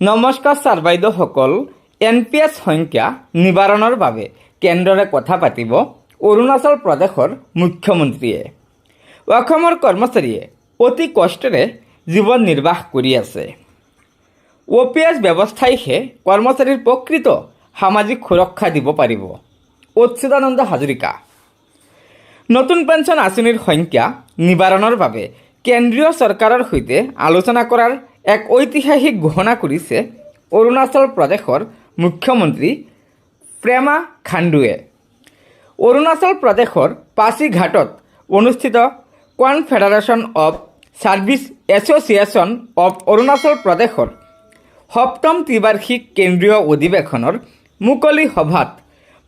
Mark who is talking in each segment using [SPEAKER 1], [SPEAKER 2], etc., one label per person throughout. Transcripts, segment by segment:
[SPEAKER 1] নমস্কাৰ ছাৰ বাইদেউসকল, NPS সংখ্যা নিবাৰণৰ বাবে কেন্দ্ৰৰে কথা পাতিব অৰুণাচল প্ৰদেশৰ মুখ্যমন্ত্ৰীয়ে। অসমৰ কৰ্মচাৰীয়ে অতি কষ্টেৰে জীৱন নিৰ্বাহ কৰি আছে। OPS ব্যৱস্থাইহে কৰ্মচাৰীৰ প্ৰকৃত সামাজিক সুৰক্ষা দিব পাৰিব। অচ্যুতানন্দ হাজৰিকা। নতুন পেঞ্চন আঁচনিৰ সংখ্যা নিবাৰণৰ বাবে কেন্দ্ৰীয় চৰকাৰৰ সৈতে আলোচনা কৰাৰ এক ঐতিহাসিক ঘোষণা কৰিছে অৰুণাচল প্ৰদেশৰ মুখ্যমন্ত্ৰী প্ৰেমা খাণ্ডুৱে। অৰুণাচল প্ৰদেশৰ পাছিঘাটত অনুষ্ঠিত confederation of service association of Arunachal প্ৰদেশৰ ৭ম ত্ৰিবাৰ্ষিক কেন্দ্ৰীয় অধিৱেশনৰ মুকলি সভাত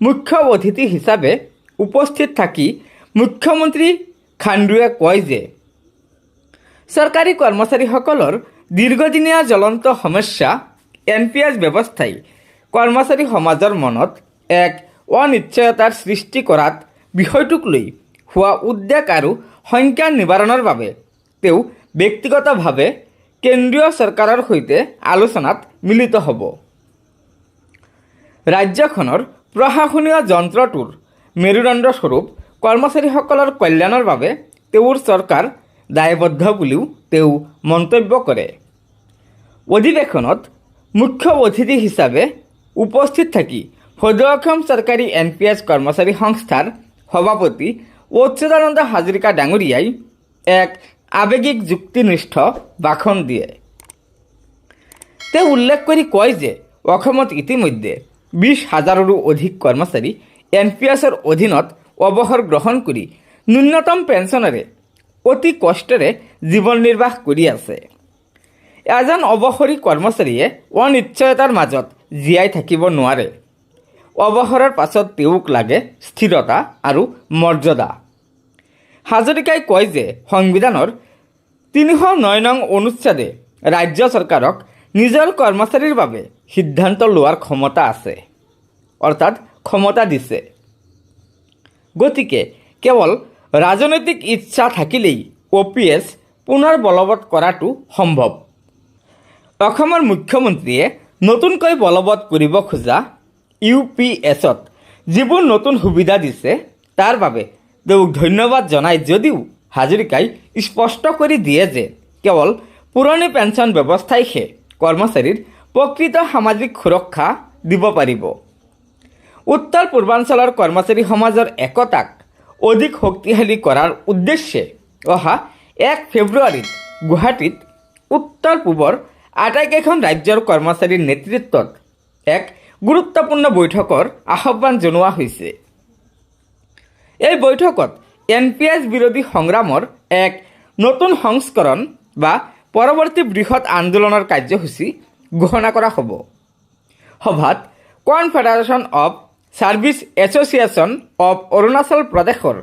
[SPEAKER 1] মুখ্য অতিথি হিচাপে উপস্থিত থাকি মুখ্যমন্ত্ৰী খাণ্ডুৱে কয় যে চৰকাৰী কৰ্মচাৰীসকলৰ দীৰ্ঘদিনীয়া জ্বলন্ত সমস্যা NPS ব্যৱস্থাই কৰ্মচাৰী সমাজৰ মনত এক অনিশ্চয়তাৰ সৃষ্টি কৰাত বিষয়টোক লৈ হোৱা উদ্বেগ আৰু শংকা নিবাৰণৰ বাবে তেওঁ ব্যক্তিগতভাৱে কেন্দ্ৰীয় চৰকাৰৰ সৈতে আলোচনাত মিলিত হ'ব। ৰাজ্যখনৰ প্ৰশাসনীয় যন্ত্ৰটোৰ মেৰুদণ্ডস্বৰূপ কৰ্মচাৰীসকলৰ কল্যাণৰ বাবে তেওঁৰ চৰকাৰ দায়বদ্ধ বুলিও তেওঁ মন্তব্য কৰে। অধিৱেশনত মুখ্য অতিথি হিচাপে উপস্থিত থাকি সদৌ চৰকাৰী NPS কৰ্মচাৰী সংস্থাৰ সভাপতি অচ্যুতানন্দ হাজৰিকা ডাঙৰীয়াই এক আৱেগিক যুক্তিনিষ্ঠ ভাষণ দিয়ে। তেওঁ উল্লেখ কৰি কয় যে অসমত ইতিমধ্যে ২০,০০০ৰো অধিক কৰ্মচাৰী NPSৰ অধীনত অৱসৰ গ্ৰহণ কৰি ন্যূনতম পেঞ্চনেৰে অতি কষ্টেৰে জীৱন নিৰ্বাহ কৰি আছে। এজন অৱসৰী কৰ্মচাৰীয়ে অনিশ্চয়তাৰ মাজত জীয়াই থাকিব নোৱাৰে। অৱসৰৰ পাছত তেওঁক লাগে স্থিৰতা আৰু মৰ্যাদা। হাজৰিকাই কয় যে সংবিধানৰ ৩০৯ নং অনুচ্ছেদে ৰাজ্য চৰকাৰক নিজৰ কৰ্মচাৰীৰ বাবে সিদ্ধান্ত লোৱাৰ ক্ষমতা আছে, অৰ্থাৎ ক্ষমতা দিছে। গতিকে কেৱল ৰাজনৈতিক ইচ্ছা থাকিলেই OPS পুনৰ বলবৎ কৰাটো সম্ভৱ। অসমৰ মুখ্যমন্ত্ৰীয়ে নতুনকৈ বলবৎ কৰিব খোজা UPSত যিবোৰ নতুন সুবিধা দিছে তাৰ বাবে তেওঁক ধন্যবাদ জনাই যদিও হাজৰিকাই স্পষ্ট কৰি দিয়ে যে কেৱল পুৰণি পেঞ্চন ব্যৱস্থাইহে কৰ্মচাৰীৰ প্ৰকৃত সামাজিক সুৰক্ষা দিব পাৰিব। উত্তৰ পূৰ্বাঞ্চলৰ কৰ্মচাৰী সমাজৰ একতাক অধিক শক্তিশালী কৰাৰ উদ্দেশ্যে অহা ১ ফেব্ৰুৱাৰীত গুৱাহাটীত উত্তৰ পূবৰ আটাইকেইখন ৰাজ্যৰ কৰ্মচাৰীৰ নেতৃত্বত এক গুৰুত্বপূৰ্ণ বৈঠকৰ আহ্বান জনোৱা হৈছে। এই বৈঠকত NPS বিৰোধী সংগ্ৰামৰ এক নতুন সংস্কৰণ বা পৰৱৰ্তী বৃহৎ আন্দোলনৰ কাৰ্যসূচী ঘোষণা কৰা হ'ব। সভাত confederation of service association of Arunachal প্ৰদেশৰ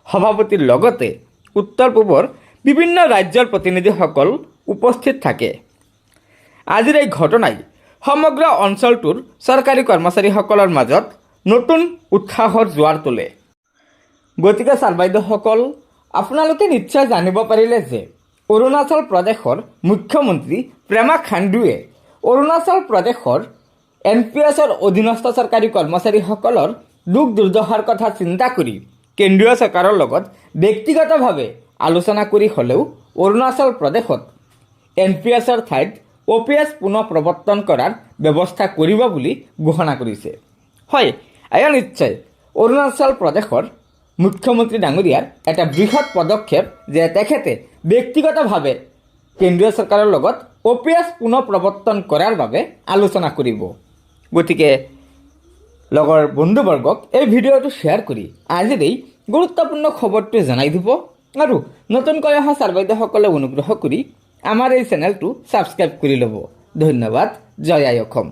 [SPEAKER 1] সভাপতিৰ লগতে উত্তৰ পূবৰ বিভিন্ন ৰাজ্যৰ প্ৰতিনিধিসকল উপস্থিত থাকে। আজিৰ এই ঘটনাই সমগ্ৰ অঞ্চলটোৰ চৰকাৰী কৰ্মচাৰীসকলৰ মাজত নতুন উৎসাহৰ জোৱাৰ তোলে। গতিকে ছাৰ বাইদেউসকল, আপোনালোকে নিশ্চয় জানিব পাৰিলে যে অৰুণাচল প্ৰদেশৰ মুখ্যমন্ত্ৰী প্ৰেমা খাণ্ডুৱে অৰুণাচল প্ৰদেশৰ NPSৰ অধীনস্থ চৰকাৰী কৰ্মচাৰীসকলৰ দুখ দুৰ্দশাৰ কথা চিন্তা কৰি কেন্দ্ৰীয় চৰকাৰৰ লগত ব্যক্তিগতভাৱে আলোচনা কৰি হ'লেও অৰুণাচল প্ৰদেশত NPSৰ ঠাইত OPS পুনৰ প্ৰৱৰ্তন কৰাৰ ব্যৱস্থা কৰিব বুলি ঘোষণা কৰিছে। হয়, এয়া নিশ্চয় অৰুণাচল প্ৰদেশৰ মুখ্যমন্ত্ৰী ডাঙৰীয়াৰ এটা বৃহৎ পদক্ষেপ যে তেখেতে ব্যক্তিগতভাৱে কেন্দ্ৰীয় চৰকাৰৰ লগত OPS পুনৰ প্ৰৱৰ্তন কৰাৰ বাবে আলোচনা কৰিব। গতিকে লগৰ বন্ধুবৰ্গক এই ভিডিঅ'টো শ্বেয়াৰ কৰি আজিৰ এই গুৰুত্বপূৰ্ণ খবৰটো জনাই দিব আৰু নতুনকৈ অহা ছাৰ বাইদেউসকলে অনুগ্ৰহ কৰি আমাৰ এই চেনেলটো ছাবস্ক্ৰাইব কৰি ল'ব। ধন্যবাদ। জয় আই অসম।